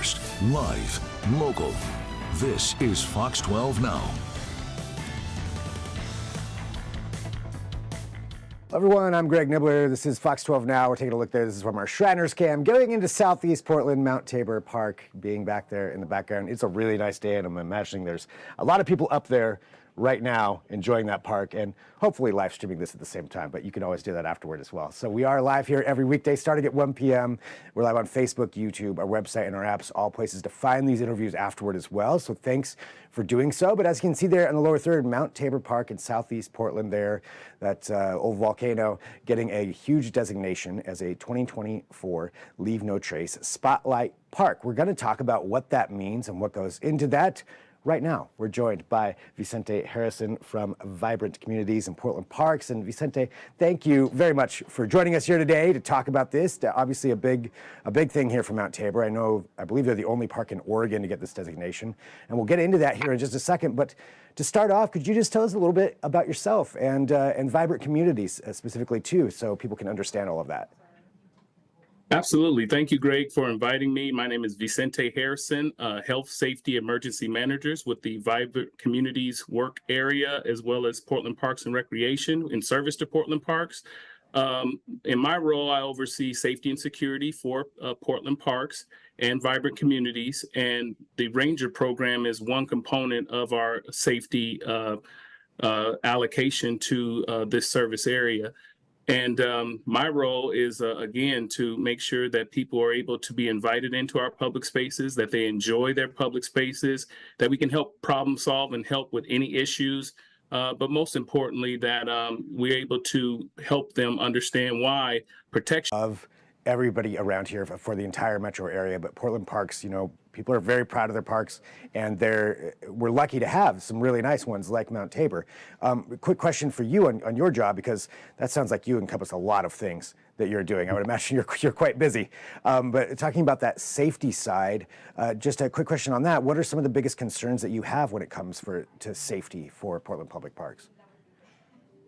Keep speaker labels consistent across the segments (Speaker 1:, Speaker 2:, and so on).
Speaker 1: first, live, local. This is Fox 12 Now.
Speaker 2: Hello everyone, I'm Greg Nibbler. This is Fox 12 Now. We're taking a look there. This is from our Shriners Cam. Going into Southeast Portland, Mount Tabor Park, being back there in the background. It's a really nice day, and I'm imagining there's a lot of people up there right now enjoying that park and hopefully live streaming this at the same time, but you can always do that afterward as well. So we are live here every weekday starting at 1 p.m. We're live on Facebook, YouTube, our website, and our apps, all places to find these interviews afterward as well. So thanks for doing so. But as you can see there in the lower third, Mount Tabor Park in Southeast Portland there, that old volcano getting a huge designation as a 2024 Leave No Trace Spotlight Park. We're going to talk about what that means and what goes into that. Right now, we're joined by Vicente Harrison from Vibrant Communities and Portland Parks. And Vicente, thank you very much for joining us here today to talk about this. Obviously, a big thing here for Mount Tabor. I believe they're the only park in Oregon to get this designation, and we'll get into that here in just a second. But to start off, could you just tell us a little bit about yourself and Vibrant Communities specifically too, so people can understand all of that?
Speaker 3: Absolutely. Thank you, Greg, for inviting me. My name is Vicente Harrison, Health Safety Emergency Managers with the Vibrant Communities work area, as well as Portland Parks and Recreation in service to Portland Parks. In my role, I oversee safety and security for Portland Parks and Vibrant Communities, and the Ranger program is one component of our safety allocation to this service area. And my role is, again, to make sure that people are able to be invited into our public spaces, that they enjoy their public spaces, that we can help problem solve and help with any issues. But most importantly, that we're able to help them understand why protection
Speaker 2: of everybody around here for the entire metro area. But Portland Parks, people are very proud of their parks, and we're lucky to have some really nice ones like Mount Tabor. Quick question for you on your job, because that sounds like you encompass a lot of things that you're doing. I would imagine you're quite busy. But talking about that safety side, just a quick question on that. What are some of the biggest concerns that you have when it comes to safety for Portland Public Parks?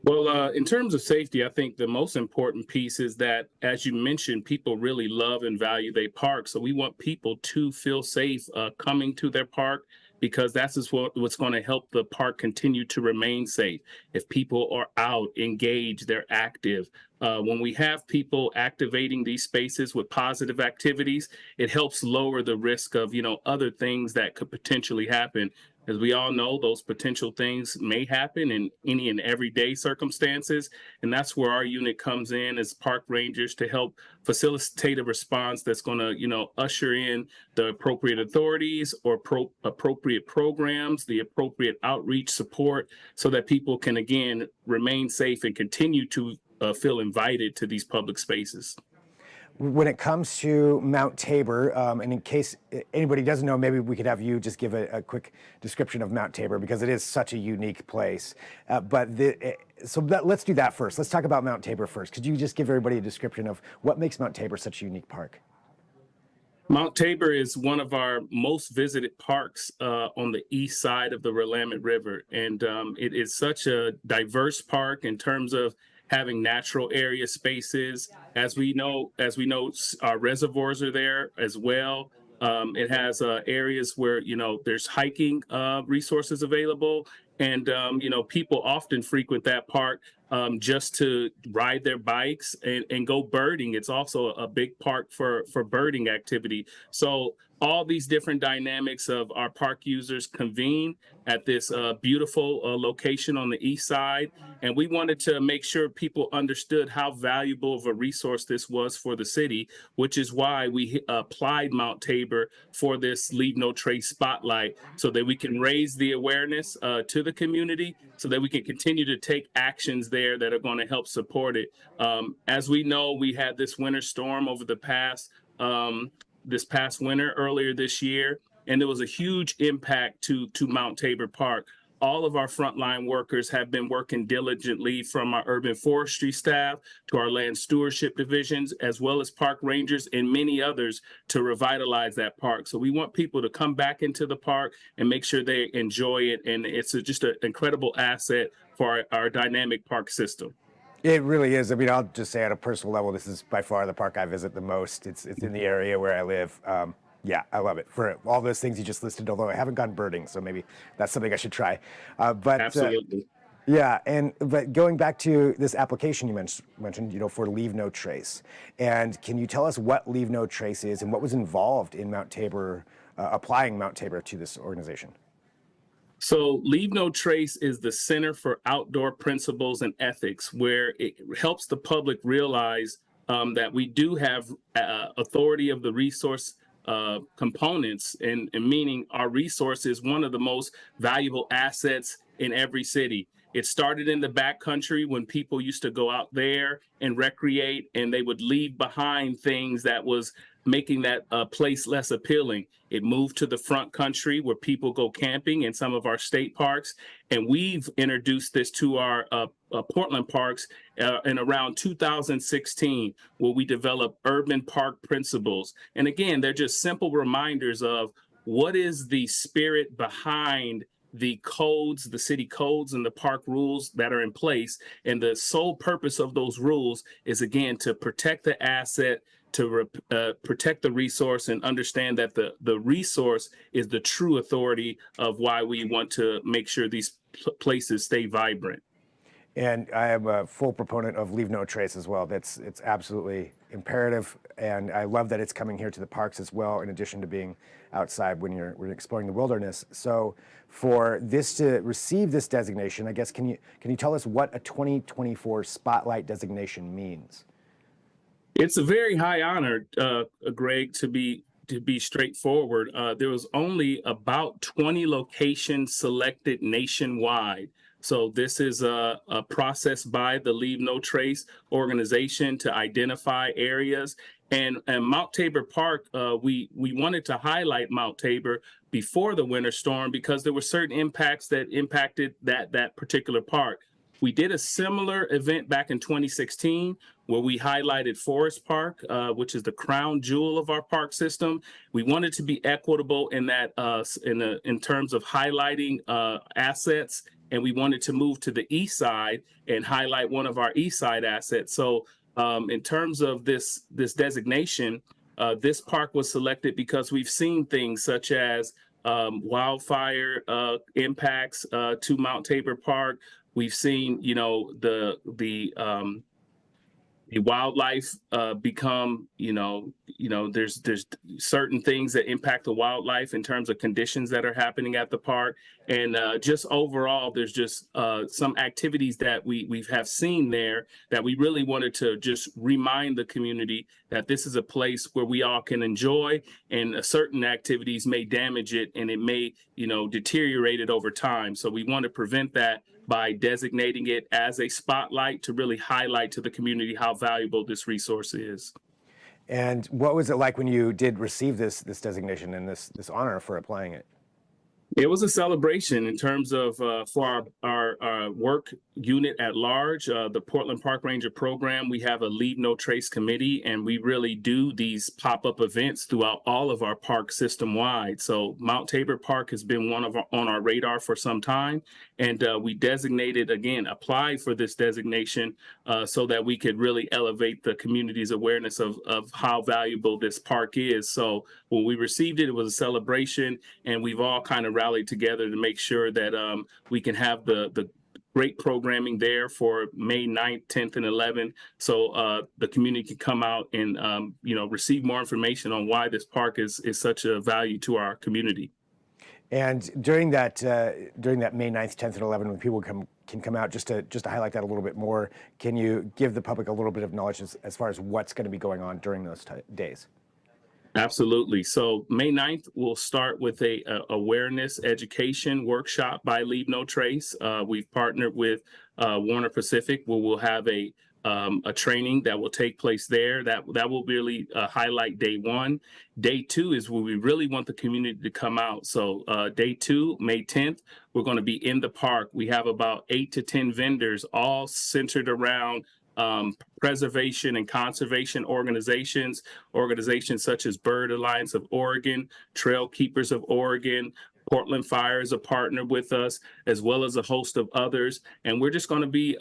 Speaker 3: Well, in terms of safety, I think the most important piece is that, as you mentioned, people really love and value their park. So we want people to feel safe coming to their park, because that's just what's going to help the park continue to remain safe. If people are out, engaged, they're active. When we have people activating these spaces with positive activities, it helps lower the risk of, other things that could potentially happen. As we all know, those potential things may happen in any and everyday circumstances. And that's where our unit comes in as park rangers to help facilitate a response that's going to, usher in the appropriate authorities or appropriate programs, the appropriate outreach support, so that people can, again, remain safe and continue to feel invited to these public spaces.
Speaker 2: When it comes to Mount Tabor, and in case anybody doesn't know, maybe we could have you just give a quick description of Mount Tabor, because it is such a unique place. Let's do that first. Let's talk about Mount Tabor first. Could you just give everybody a description of what makes Mount Tabor such a unique park?
Speaker 3: Mount Tabor is one of our most visited parks on the east side of the Willamette River. And it is such a diverse park in terms of having natural area spaces. As we know, our reservoirs are there as well. It has areas where, there's hiking resources available. And, people often frequent that park just to ride their bikes and go birding. It's also a big park for birding activity. So all these different dynamics of our park users convene at this beautiful location on the east side. And we wanted to make sure people understood how valuable of a resource this was for the city, which is why we applied Mount Tabor for this Leave No Trace Spotlight, so that we can raise the awareness to the community, so that we can continue to take actions there that are going to help support it. As we know, we had this winter storm over the past winter earlier this year, and there was a huge impact to Mount Tabor Park. All of our frontline workers have been working diligently, from our urban forestry staff to our land stewardship divisions, as well as park rangers and many others, to revitalize that park. So we want people to come back into the park and make sure they enjoy it. And it's just an incredible asset for our dynamic park system.
Speaker 2: It really is. I mean, I'll just say at a personal level, this is by far the park I visit the most. It's in the area where I live. Yeah, I love it for all those things you just listed. Although I haven't gone birding, so maybe that's something I should try.
Speaker 3: Absolutely.
Speaker 2: Yeah, but going back to this application you mentioned, for Leave No Trace, and can you tell us what Leave No Trace is and what was involved in Mount Tabor applying Mount Tabor to this organization?
Speaker 3: So, Leave No Trace is the Center for Outdoor Principles and Ethics, where it helps the public realize that we do have authority of the resource components, and meaning our resource is one of the most valuable assets in every city. It started in the backcountry when people used to go out there and recreate, and they would leave behind things that was making that place less appealing. It moved to the front country where people go camping in some of our state parks. And we've introduced this to our Portland parks in around 2016, where we developed urban park principles. And again, they're just simple reminders of what is the spirit behind the codes, the city codes and the park rules that are in place. And the sole purpose of those rules is, again, to protect the asset, to protect the resource, and understand that the resource is the true authority of why we want to make sure these places stay vibrant.
Speaker 2: And I am a full proponent of Leave No Trace as well. It's absolutely imperative, and I love that it's coming here to the parks as well, in addition to being outside when you're exploring the wilderness. So for this to receive this designation, I guess can you tell us what a 2024 Spotlight designation means?
Speaker 3: It's a very high honor, Greg, to be straightforward. There was only about 20 locations selected nationwide. So this is a process by the Leave No Trace organization to identify areas. And Mount Tabor Park, we wanted to highlight Mount Tabor before the winter storm because there were certain impacts that impacted that particular park. We did a similar event back in 2016 where we highlighted Forest Park, which is the crown jewel of our park system. We wanted to be equitable in that in terms of highlighting assets, and we wanted to move to the east side and highlight one of our east side assets. So in terms of this designation, this park was selected because we've seen things such as wildfire impacts to Mount Tabor Park. We've seen, the wildlife become, there's certain things that impact the wildlife in terms of conditions that are happening at the park. And just overall, there's just some activities that we have seen there that we really wanted to just remind the community that this is a place where we all can enjoy, and certain activities may damage it and it may, deteriorate it over time. So we want to prevent that by designating it as a spotlight to really highlight to the community how valuable this resource is.
Speaker 2: And what was it like when you did receive this designation and this honor for applying it?
Speaker 3: It was a celebration in terms of for our work unit at large, the Portland Park Ranger program. We have a Leave No Trace committee, and we really do these pop-up events throughout all of our parks system wide. So Mount Tabor Park has been on our radar for some time, and we applied for this designation so that we could really elevate the community's awareness of how valuable this park is. So when we received it, it was a celebration, and we've all kind of rallied together to make sure that we can have the great programming there for May 9th, 10th, and 11th. So the community can come out and, receive more information on why this park is such a value to our community.
Speaker 2: And during that May 9th, 10th, and 11th, when people can come out, just to highlight that a little bit more, can you give the public a little bit of knowledge as far as what's going to be going on during those days?
Speaker 3: Absolutely. So May 9th, we'll start with a awareness education workshop by Leave No Trace. We've partnered with Warner Pacific, where we'll have a training that will take place there. That will really highlight day one. Day two is where we really want the community to come out. So day two, May 10th, we're going to be in the park. We have about 8 to 10 vendors, all centered around preservation and conservation organizations such as Bird Alliance of Oregon, Trail Keepers of Oregon, Portland Fire is a partner with us, as well as a host of others. And we're just going to be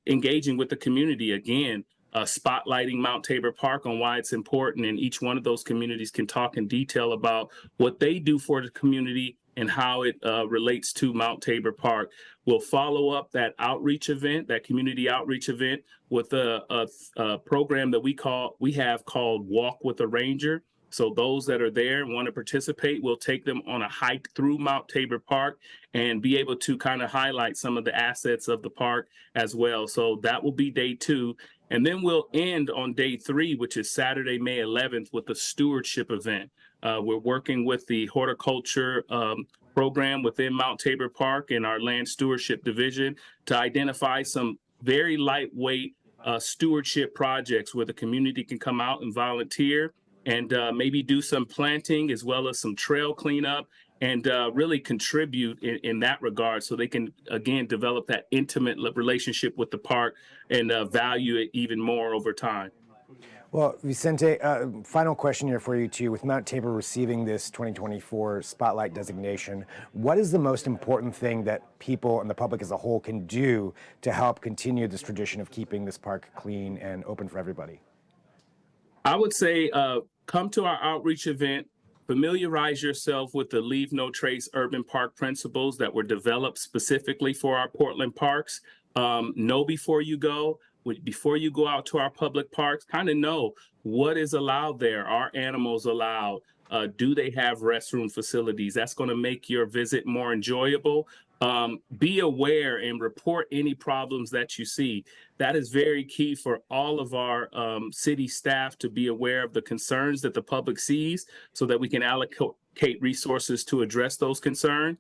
Speaker 3: engaging with the community again. spotlighting Mount Tabor Park on why it's important. And each one of those communities can talk in detail about what they do for the community and how it relates to Mount Tabor Park. We'll follow up that outreach event, that community outreach event, with a program that we have called Walk with a Ranger. So those that are there and want to participate, we'll take them on a hike through Mount Tabor Park and be able to kind of highlight some of the assets of the park as well. So that will be day 2. And then we'll end on day 3, which is Saturday, May 11th, with the stewardship event. We're working with the horticulture program within Mount Tabor Park and our land stewardship division to identify some very lightweight stewardship projects where the community can come out and volunteer and maybe do some planting as well as some trail cleanup and really contribute in that regard so they can, again, develop that intimate relationship with the park and value it even more over time.
Speaker 2: Well, Vicente, final question here for you too. With Mount Tabor receiving this 2024 Spotlight designation, what is the most important thing that people and the public as a whole can do to help continue this tradition of keeping this park clean and open for everybody?
Speaker 3: I would say come to our outreach event, familiarize yourself with the Leave No Trace urban park principles that were developed specifically for our Portland parks. Know before you go. Before you go out to our public parks, kind of know what is allowed there. Are animals allowed? Do they have restroom facilities? That's going to make your visit more enjoyable. Be aware and report any problems that you see. That is very key for all of our city staff to be aware of the concerns that the public sees so that we can allocate resources to address those concerns.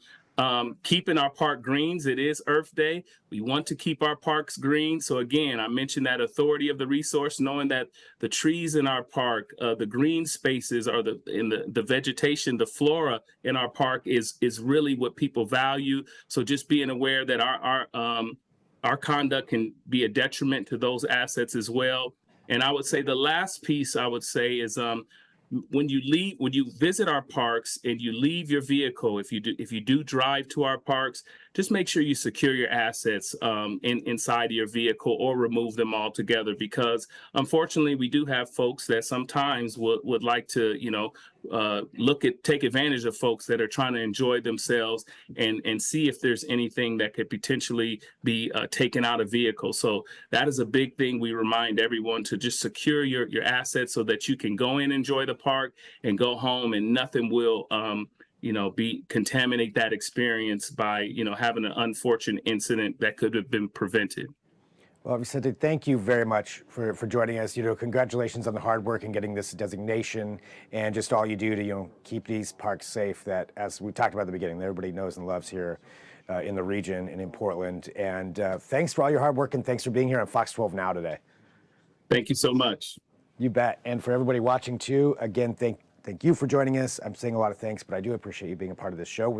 Speaker 3: Keeping our park greens. It is Earth Day. We want to keep our parks green. So again, I mentioned that authority of the resource, knowing that the trees in our park, the green spaces, or the vegetation, the flora in our park is really what people value. So just being aware that our conduct can be a detriment to those assets as well. And I would say the last piece I would say is when you visit our parks and you leave your vehicle, if you do drive to our parks, just make sure you secure your assets inside your vehicle or remove them altogether, because unfortunately we do have folks that sometimes would like to, take advantage of folks that are trying to enjoy themselves and see if there's anything that could potentially be taken out of vehicles. So that is a big thing. We remind everyone to just secure your assets so that you can go in, enjoy the park, and go home, and nothing will contaminate that experience by having an unfortunate incident that could have been prevented.
Speaker 2: Well, Vicente, thank you very much for joining us. Congratulations on the hard work in getting this designation and just all you do to keep these parks safe. That, as we talked about at the beginning, that everybody knows and loves here in the region and in Portland. And thanks for all your hard work, and thanks for being here on Fox 12 Now today.
Speaker 3: Thank you so much.
Speaker 2: You bet. And for everybody watching too, again, thank you for joining us. I'm saying a lot of thanks, but I do appreciate you being a part of this show.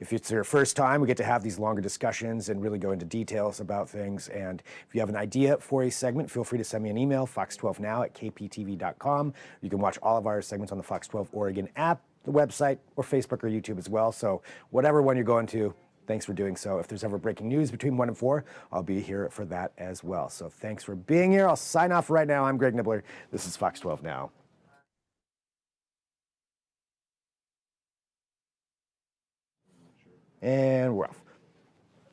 Speaker 2: If it's your first time, we get to have these longer discussions and really go into details about things. And if you have an idea for a segment, feel free to send me an email, fox12now@kptv.com. You can watch all of our segments on the Fox 12 Oregon app, the website, or Facebook or YouTube as well. So whatever one you're going to, thanks for doing so. If there's ever breaking news between 1 and 4, I'll be here for that as well. So thanks for being here. I'll sign off right now. I'm Greg Nibbler. This is Fox 12 Now. And we're off.